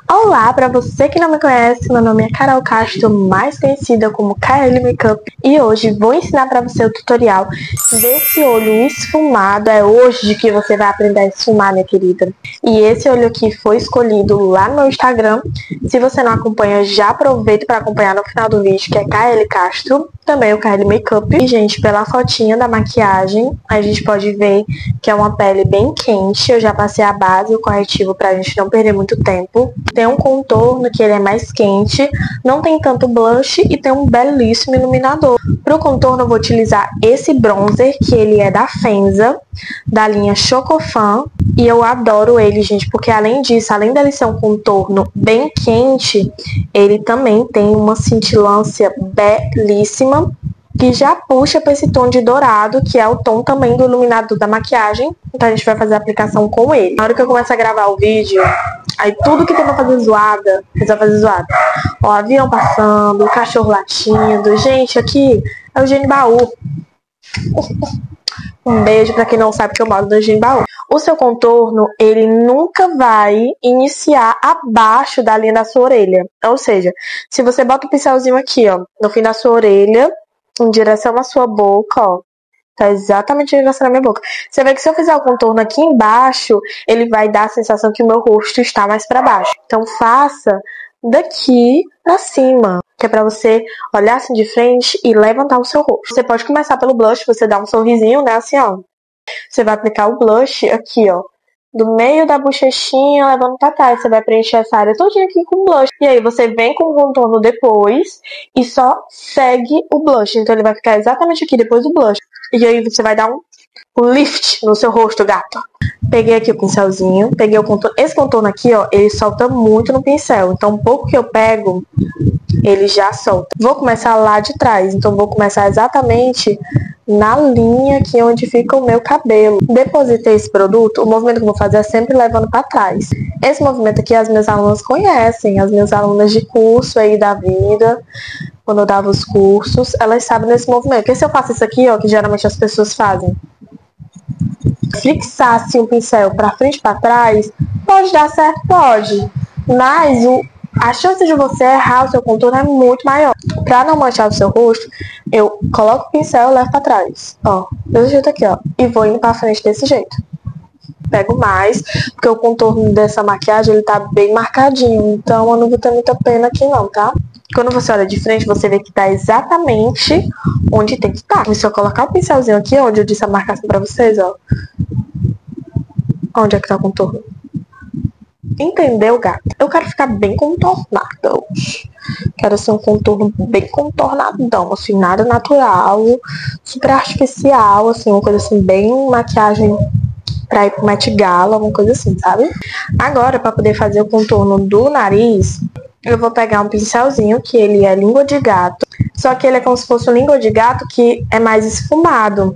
Olá, para você que não me conhece, meu nome é Carol Castro, mais conhecida como KL Makeup, e hoje vou ensinar para você o tutorial desse olho esfumado. É hoje que você vai aprender a esfumar, minha querida. E esse olho aqui foi escolhido lá no meu Instagram. Se você não acompanha, já aproveita para acompanhar no final do vídeo, que é KL Castro, também o KL Makeup. E, gente, pela fotinha da maquiagem, a gente pode ver que é uma pele bem quente. Eu já passei a base e o corretivo pra gente não perder muito tempo. Tem um contorno que ele é mais quente, não tem tanto blush e tem um belíssimo iluminador. Pro contorno eu vou utilizar esse bronzer, que ele é da Fenza, da linha Chocofan. E eu adoro ele, gente, porque além disso, além dele ser um contorno bem quente, ele também tem uma cintilância belíssima, que já puxa para esse tom de dourado, que é o tom também do iluminador da maquiagem. Então a gente vai fazer a aplicação com ele. Na hora que eu começo a gravar o vídeo, aí tudo que tem pra fazer zoada, eu vou fazer zoada. Ó, avião passando, o cachorro latindo. Gente, aqui é o Genibaú. Um beijo pra quem não sabe que eu moro no Genibaú. O seu contorno, ele nunca vai iniciar abaixo da linha da sua orelha. Ou seja, se você bota o pincelzinho aqui, ó, no fim da sua orelha, em direção à sua boca, ó. Tá exatamente em direção à minha boca. Você vê que se eu fizer o contorno aqui embaixo, ele vai dar a sensação que o meu rosto está mais pra baixo. Então faça daqui pra cima, que é pra você olhar assim de frente e levantar o seu rosto. Você pode começar pelo blush, você dá um sorrisinho, né, assim, ó. Você vai aplicar o blush aqui, ó, do meio da bochechinha, levando pra trás. Você vai preencher essa área todinha aqui com blush. E aí você vem com o contorno depois e só segue o blush. Então ele vai ficar exatamente aqui depois do blush. E aí você vai dar um lift no seu rosto, gato. Peguei aqui o pincelzinho, peguei o contorno. Esse contorno aqui, ó, ele solta muito no pincel. Então um pouco que eu pego, ele já solta. Vou começar lá de trás. Então vou começar exatamente na linha aqui onde fica o meu cabelo. Depositei esse produto, o movimento que eu vou fazer é sempre levando para trás. Esse movimento aqui as minhas alunas conhecem, as minhas alunas de curso aí da vida, quando eu dava os cursos, elas sabem desse movimento. Porque se eu faço isso aqui, ó, que geralmente as pessoas fazem, fixar assim o pincel para frente e para trás, pode dar certo, pode. Mas a chance de você errar o seu contorno é muito maior. Pra não manchar o seu rosto, eu coloco o pincel e levo pra trás. Ó, desse jeito aqui, ó. E vou indo pra frente desse jeito. Pego mais, porque o contorno dessa maquiagem, ele tá bem marcadinho. Então, eu não vou ter muita pena aqui não, tá? Quando você olha de frente, você vê que tá exatamente onde tem que estar. Se eu colocar o pincelzinho aqui, onde eu disse a marcação pra vocês, ó. Onde é que tá o contorno? Entendeu, gata? Eu quero ficar bem contornada hoje. Quero ser um contorno bem contornadão, assim, nada natural, super artificial, assim, uma coisa assim, bem maquiagem pra ir pro Met Gala, uma coisa assim, sabe? Agora, pra poder fazer o contorno do nariz, eu vou pegar um pincelzinho, que ele é língua de gato, só que ele é como se fosse um língua de gato que é mais esfumado.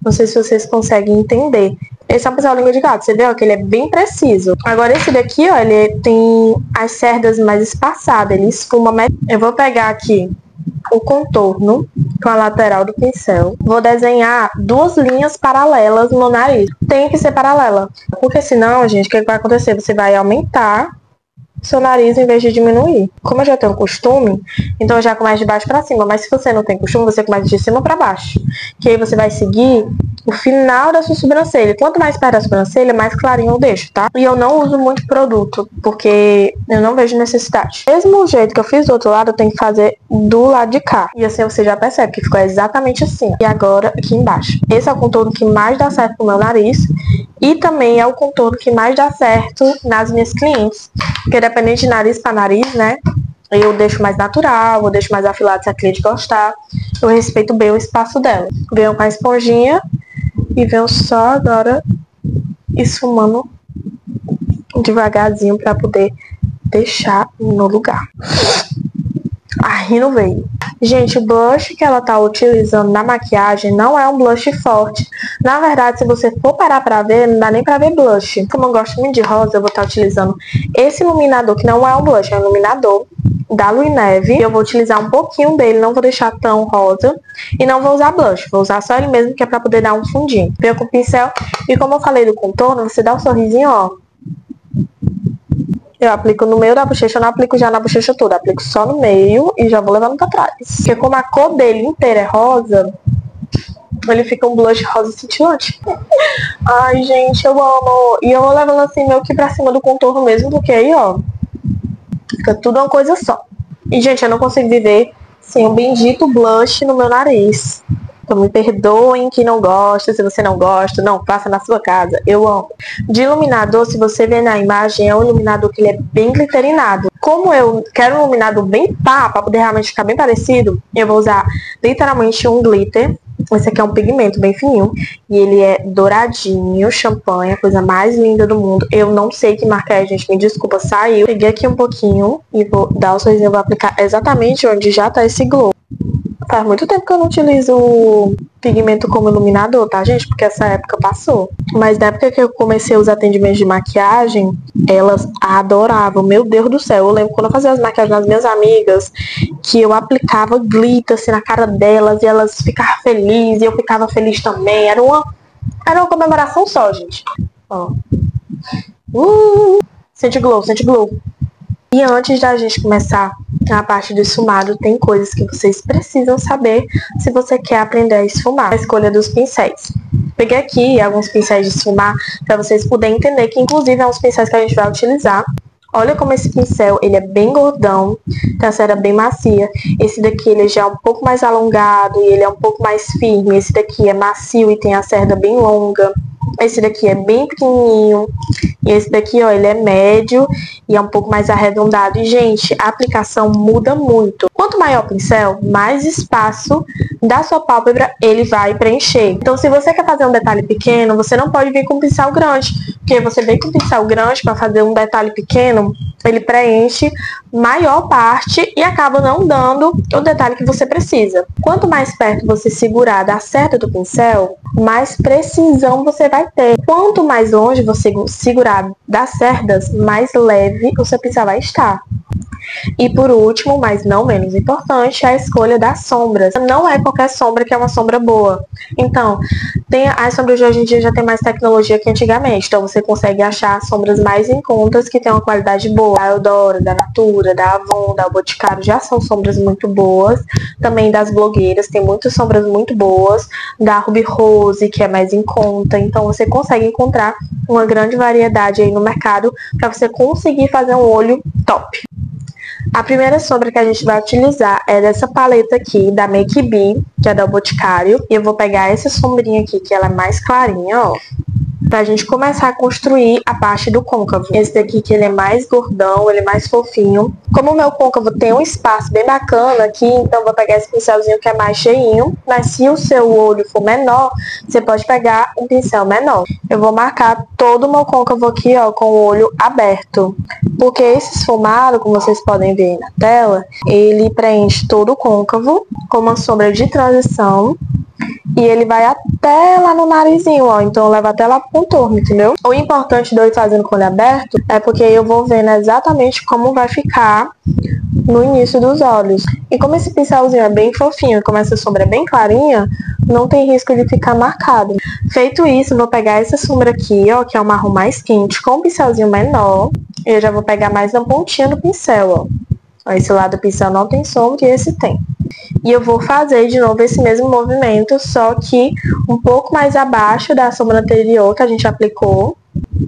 Não sei se vocês conseguem entender. Esse é um pincel língua de gato, você vê ó, que ele é bem preciso. Agora esse daqui, ó, ele tem as cerdas mais espaçadas, ele esfuma mais. Eu vou pegar aqui o contorno com a lateral do pincel. Vou desenhar duas linhas paralelas no nariz. Tem que ser paralela, porque senão, gente, o que vai acontecer? Você vai aumentar seu nariz em vez de diminuir. Como eu já tenho costume, então eu já começo de baixo pra cima. Mas se você não tem costume, você começa de cima pra baixo. Que aí você vai seguir o final da sua sobrancelha. Quanto mais perto da sobrancelha, mais clarinho eu deixo, tá? E eu não uso muito produto, porque eu não vejo necessidade. Mesmo jeito que eu fiz do outro lado, eu tenho que fazer do lado de cá. E assim você já percebe que ficou exatamente assim. E agora aqui embaixo. Esse é o contorno que mais dá certo pro meu nariz. E também é o contorno que mais dá certo nas minhas clientes. Porque dependendo de nariz para nariz, né? Eu deixo mais natural, eu deixo mais afilado se a cliente gostar. Eu respeito bem o espaço dela. Venho com a esponjinha e venho só agora esfumando devagarzinho para poder deixar no lugar. Aí não veio. Gente, o blush que ela tá utilizando na maquiagem não é um blush forte. Na verdade, se você for parar pra ver, não dá nem pra ver blush. Como eu gosto muito de rosa, eu vou estar utilizando esse iluminador, que não é um blush, é um iluminador da Lui Neve. Eu vou utilizar um pouquinho dele, não vou deixar tão rosa. E não vou usar blush, vou usar só ele mesmo, que é pra poder dar um fundinho. Venho com o pincel e como eu falei do contorno, você dá um sorrisinho, ó. Eu aplico no meio da bochecha, eu não aplico já na bochecha toda, eu aplico só no meio e já vou levando pra trás. Porque como a cor dele inteira é rosa, ele fica um blush rosa cintilante. Ai, gente, eu amo. E eu vou levando assim meio que pra cima do contorno mesmo, porque aí, ó, fica tudo uma coisa só. E, gente, eu não consigo viver sem um bendito blush no meu nariz. Então me perdoem que não gosta, se você não gosta, não, faça na sua casa, eu amo. De iluminador, se você ver na imagem, é um iluminador que ele é bem glitterinado. Como eu quero um iluminador bem pá, pra poder realmente ficar bem parecido, eu vou usar literalmente um glitter. Esse aqui é um pigmento bem fininho, e ele é douradinho, champanhe, a coisa mais linda do mundo. Eu não sei que marca é, gente, me desculpa, saiu. Peguei aqui um pouquinho e vou dar o sorrisinho, vou aplicar exatamente onde já tá esse glow. Faz muito tempo que eu não utilizo o pigmento como iluminador, tá, gente? Porque essa época passou. Mas na época que eu comecei os atendimentos de maquiagem, elas adoravam. Meu Deus do céu. Eu lembro quando eu fazia as maquiagens das minhas amigas, que eu aplicava glitter assim na cara delas e elas ficavam felizes e eu ficava feliz também. Era uma comemoração só, gente. Ó. Sente glow, sente glow. E antes da gente começar a parte do esfumado, tem coisas que vocês precisam saber se você quer aprender a esfumar. A escolha dos pincéis. Peguei aqui alguns pincéis de esfumar para vocês poderem entender que inclusive é uns pincéis que a gente vai utilizar. Olha como esse pincel, ele é bem gordão, tem a cera bem macia. Esse daqui ele já é um pouco mais alongado e ele é um pouco mais firme. Esse daqui é macio e tem a cerda bem longa. Esse daqui é bem pequenininho. E esse daqui, ó, ele é médio e é um pouco mais arredondado. E, gente, a aplicação muda muito. Quanto maior o pincel, mais espaço da sua pálpebra ele vai preencher. Então, se você quer fazer um detalhe pequeno, você não pode vir com um pincel grande. Porque você vem com um pincel grande para fazer um detalhe pequeno, ele preenche maior parte e acaba não dando o detalhe que você precisa. Quanto mais perto você segurar da cerda do pincel, mais precisão você vai ter. Quanto mais longe você segurar das cerdas, mais leve o seu pincel vai estar. E por último, mas não menos importante, a escolha das sombras. Não é qualquer sombra que é uma sombra boa. Então, as sombras de hoje em dia já tem mais tecnologia que antigamente. Então você consegue achar sombras mais em contas que tem uma qualidade boa. Da Eudora, da Natura, da Avon, da Boticário já são sombras muito boas. Também das blogueiras, tem muitas sombras muito boas. Da Ruby Rose, que é mais em conta. Então você consegue encontrar uma grande variedade aí no mercado para você conseguir fazer um olho top. A primeira sombra que a gente vai utilizar é dessa paleta aqui, da Make Be, que é da Boticário. E eu vou pegar essa sombrinha aqui, que ela é mais clarinha, ó, pra gente começar a construir a parte do côncavo. Esse daqui que ele é mais gordão, ele é mais fofinho. Como o meu côncavo tem um espaço bem bacana aqui, então eu vou pegar esse pincelzinho que é mais cheinho. Mas se o seu olho for menor, você pode pegar um pincel menor. Eu vou marcar todo o meu côncavo aqui, ó, com o olho aberto. Porque esse esfumado, como vocês podem ver aí na tela, ele preenche todo o côncavo com uma sombra de transição. E ele vai até lá no narizinho, ó. Então eu levo até lá pro contorno, entendeu? O importante de eu ir fazendo com o olho aberto é porque eu vou vendo exatamente como vai ficar no início dos olhos. E como esse pincelzinho é bem fofinho e como essa sombra é bem clarinha, não tem risco de ficar marcado. Feito isso, eu vou pegar essa sombra aqui, ó, que é um marrom mais quente, com um pincelzinho menor. E eu já vou pegar mais na pontinha do pincel, ó. Esse lado do pincel não tem sombra e esse tem. E eu vou fazer de novo esse mesmo movimento, só que um pouco mais abaixo da sombra anterior que a gente aplicou.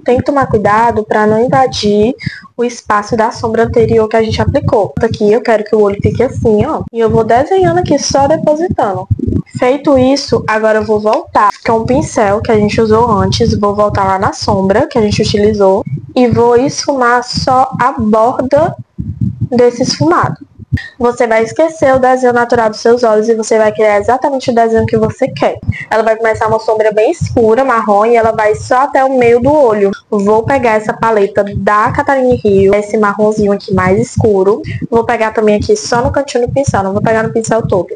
Tem que tomar cuidado para não invadir o espaço da sombra anterior que a gente aplicou. Aqui eu quero que o olho fique assim, ó. E eu vou desenhando aqui, só depositando. Feito isso, agora eu vou voltar com o pincel que a gente usou antes. Vou voltar lá na sombra que a gente utilizou. E vou esfumar só a borda desse esfumado. Você vai esquecer o desenho natural dos seus olhos e você vai criar exatamente o desenho que você quer. Ela vai começar uma sombra bem escura, marrom, e ela vai só até o meio do olho. Vou pegar essa paleta da Catarine Rio, esse marronzinho aqui mais escuro. Vou pegar também aqui só no cantinho do pincel, não vou pegar no pincel todo.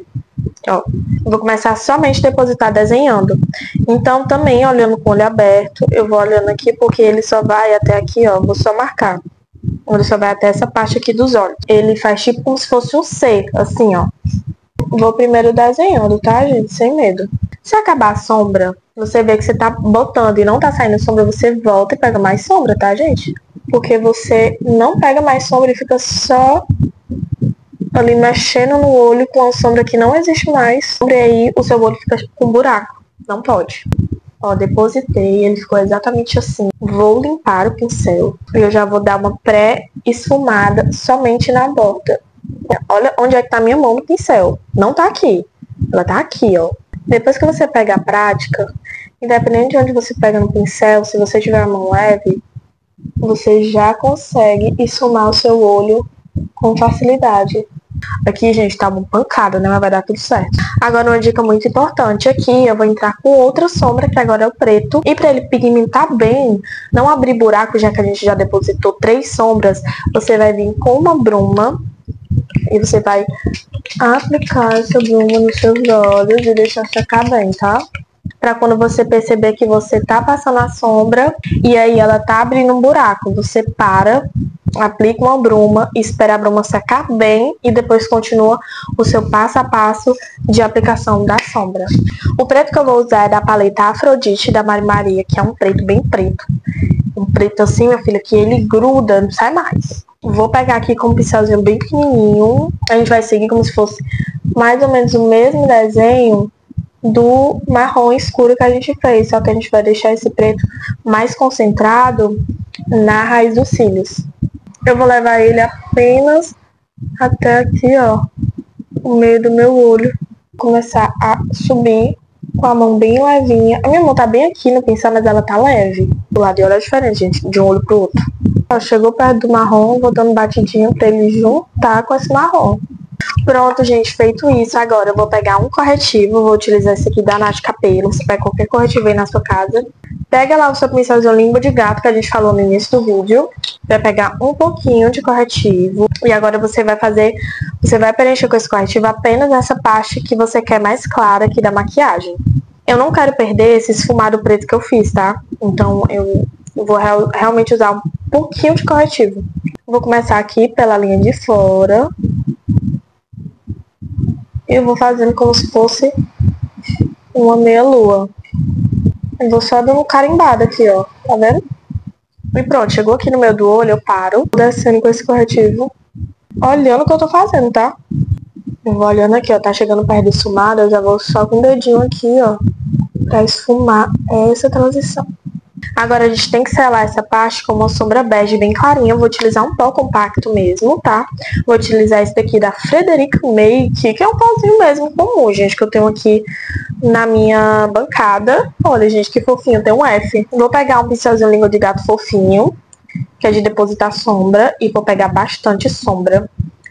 Ó, vou começar somente a depositar desenhando. Então também olhando com o olho aberto, eu vou olhando aqui porque ele só vai até aqui, ó, vou só marcar. Ele só vai até essa parte aqui dos olhos. Ele faz tipo como se fosse um C, assim, ó. Vou primeiro desenhando, tá, gente? Sem medo. Se acabar a sombra, você vê que você tá botando e não tá saindo sombra, você volta e pega mais sombra, tá, gente? porque você não pega mais sombra e fica só ali mexendo no olho com a sombra que não existe mais. E aí o seu olho fica com buraco. Não pode. Ó, depositei, ele ficou exatamente assim. Vou limpar o pincel e eu já vou dar uma pré-esfumada somente na borda. Olha onde é que tá a minha mão no pincel. Não tá aqui. Ela tá aqui, ó. Depois que você pega a prática, independente de onde você pega no pincel, se você tiver a mão leve, você já consegue esfumar o seu olho com facilidade. Aqui, gente, tá uma pancada, né? Mas vai dar tudo certo. Agora, uma dica muito importante aqui, eu vou entrar com outra sombra, que agora é o preto. E pra ele pigmentar bem, não abrir buraco, já que a gente já depositou 3 sombras, você vai vir com uma bruma e você vai aplicar essa bruma nos seus olhos e deixar secar bem, tá? Pra quando você perceber que você tá passando a sombra e aí ela tá abrindo um buraco, você para, aplica uma bruma, espera a bruma secar bem e depois continua o seu passo a passo de aplicação da sombra. O preto que eu vou usar é da paleta Afrodite da Mari Maria, que é um preto bem preto. Um preto assim, minha filha, que ele gruda, não sai mais. Vou pegar aqui com um pincelzinho bem pequenininho. A gente vai seguir como se fosse mais ou menos o mesmo desenho do marrom escuro que a gente fez, só que a gente vai deixar esse preto mais concentrado na raiz dos cílios. Eu vou levar ele apenas até aqui, ó, o meio do meu olho. Começar a subir com a mão bem levinha. A minha mão tá bem aqui no pincel, mas ela tá leve. Do lado de olho é diferente, gente, de um olho pro outro. Ó, chegou perto do marrom, vou dando batidinha pra ele juntar com esse marrom. Pronto, gente, feito isso, agora eu vou pegar um corretivo, vou utilizar esse aqui da Nath Capelo, você pega qualquer corretivo aí na sua casa. Pega lá o seu pincelzinho língua de gato que a gente falou no início do vídeo, vai pegar um pouquinho de corretivo e agora você vai preencher com esse corretivo apenas essa parte que você quer mais clara aqui da maquiagem. Eu não quero perder esse esfumado preto que eu fiz, tá? Então eu vou realmente usar um pouquinho de corretivo. Vou começar aqui pela linha de fora. Eu vou fazendo como se fosse uma meia-lua. Eu vou só dando carimbada aqui, ó. Tá vendo? E pronto, chegou aqui no meio do olho, eu paro. Descendo com esse corretivo. Olhando o que eu tô fazendo, tá? Eu vou olhando aqui, ó. Tá chegando perto de esfumada, eu já vou só com o dedinho aqui, ó. Pra esfumar essa transição. Agora a gente tem que selar essa parte com uma sombra bege bem clarinha. Eu vou utilizar um pó compacto mesmo, tá? Vou utilizar esse daqui da Frederic Make, que é um pozinho mesmo comum, gente, que eu tenho aqui na minha bancada. Olha, gente, que fofinho, tem um F. Vou pegar um pincelzinho língua de gato fofinho, que é de depositar sombra, e vou pegar bastante sombra.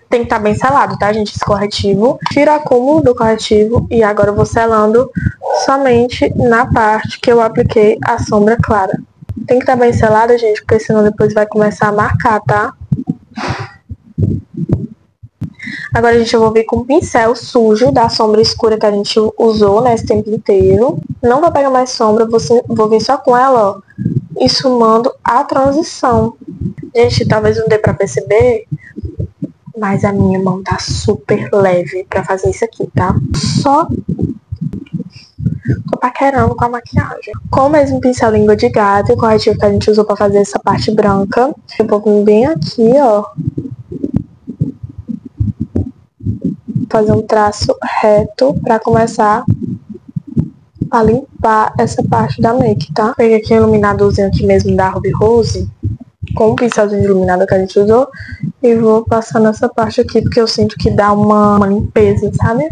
Tem que estar bem selado, tá, gente, esse corretivo. Tiro o acúmulo do corretivo e agora eu vou selando somente na parte que eu apliquei a sombra clara. Tem que estar bem selada, gente, porque senão depois vai começar a marcar, tá? Agora, gente, eu vou vir com o pincel sujo da sombra escura que a gente usou nesse tempo inteiro. Não vou pegar mais sombra, vou vir só com ela, ó, esfumando a transição. Gente, talvez não dê pra perceber, mas a minha mão tá super leve pra fazer isso aqui, tá? Só tô paquerando com a maquiagem. Com o mesmo pincel língua de gato e o corretivo que a gente usou pra fazer essa parte branca, eu vou vir bem aqui, ó. Fazer um traço reto pra começar a limpar essa parte da make, tá? Peguei aqui um iluminadorzinho aqui mesmo da Ruby Rose, com o pincelzinho de iluminador que a gente usou, e vou passar nessa parte aqui, porque eu sinto que dá uma limpeza, sabe?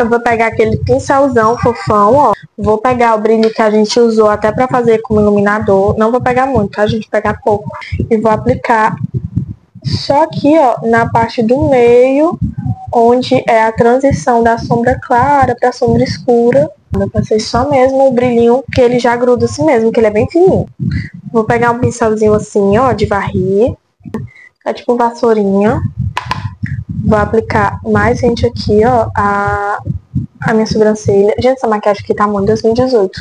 Eu vou pegar aquele pincelzão fofão, ó. Vou pegar o brilho que a gente usou até pra fazer como iluminador. Não vou pegar muito, tá, gente? Vou pegar pouco. E vou aplicar só aqui, ó, na parte do meio, onde é a transição da sombra clara pra sombra escura. Eu passei só mesmo o brilhinho, que ele já gruda assim mesmo, que ele é bem fininho. Vou pegar um pincelzinho assim, ó, de varrer. É tipo vassourinha. Vou aplicar mais gente aqui, ó, a minha sobrancelha. Gente, essa maquiagem aqui tá muito 2018.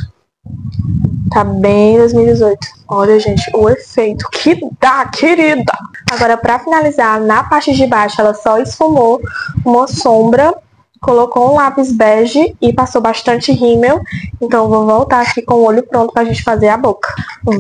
Tá bem 2018. Olha, gente, o efeito que dá, querida! Agora, pra finalizar, na parte de baixo, ela só esfumou uma sombra colocou um lápis bege e passou bastante rímel. Então eu vou voltar aqui com o olho pronto pra gente fazer a boca.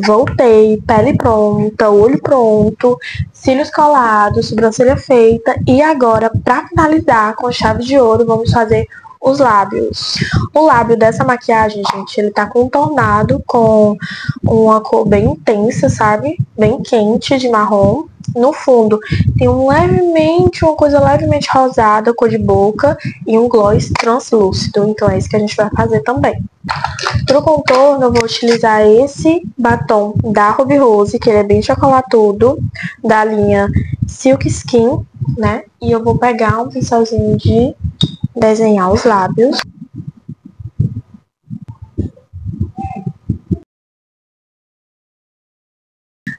Voltei, pele pronta, olho pronto, cílios colados, sobrancelha feita. E agora, pra finalizar com chave de ouro, vamos fazer os lábios. O lábio dessa maquiagem, gente, ele tá contornado com uma cor bem intensa, sabe? Bem quente, de marrom. No fundo tem uma coisa levemente rosada, cor de boca, e um gloss translúcido. Então é isso que a gente vai fazer também. Pro contorno eu vou utilizar esse batom da Ruby Rose, que ele é bem chocolatudo, da linha Silk Skin, né? E eu vou pegar um pincelzinho de desenhar os lábios.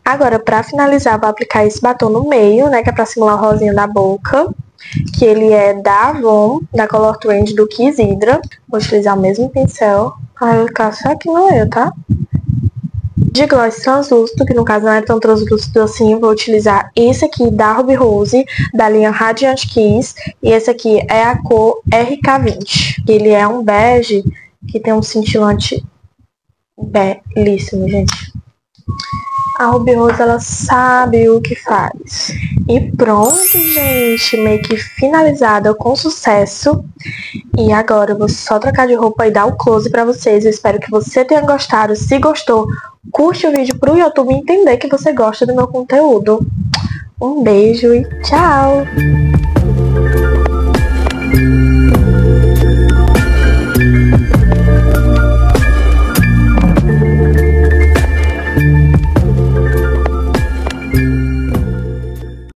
Agora, pra finalizar, vou aplicar esse batom no meio, né? Que é pra simular o rosinha da boca. Que ele é da Avon, da Color Trend do Kiss Hydra. Vou utilizar o mesmo pincel. Ai, o caso aqui não é eu, tá? De gloss translúcido, que no caso não é tão translúcido assim, vou utilizar esse aqui da Ruby Rose, da linha Radiant Kiss. E esse aqui é a cor RK20. Ele é um bege que tem um cintilante belíssimo, gente. A Ruby Rose, ela sabe o que faz. E pronto, gente. Make finalizada com sucesso. E agora eu vou só trocar de roupa e dar o close pra vocês. Eu espero que você tenha gostado. Se gostou, curte o vídeo pro YouTube entender que você gosta do meu conteúdo. Um beijo e tchau!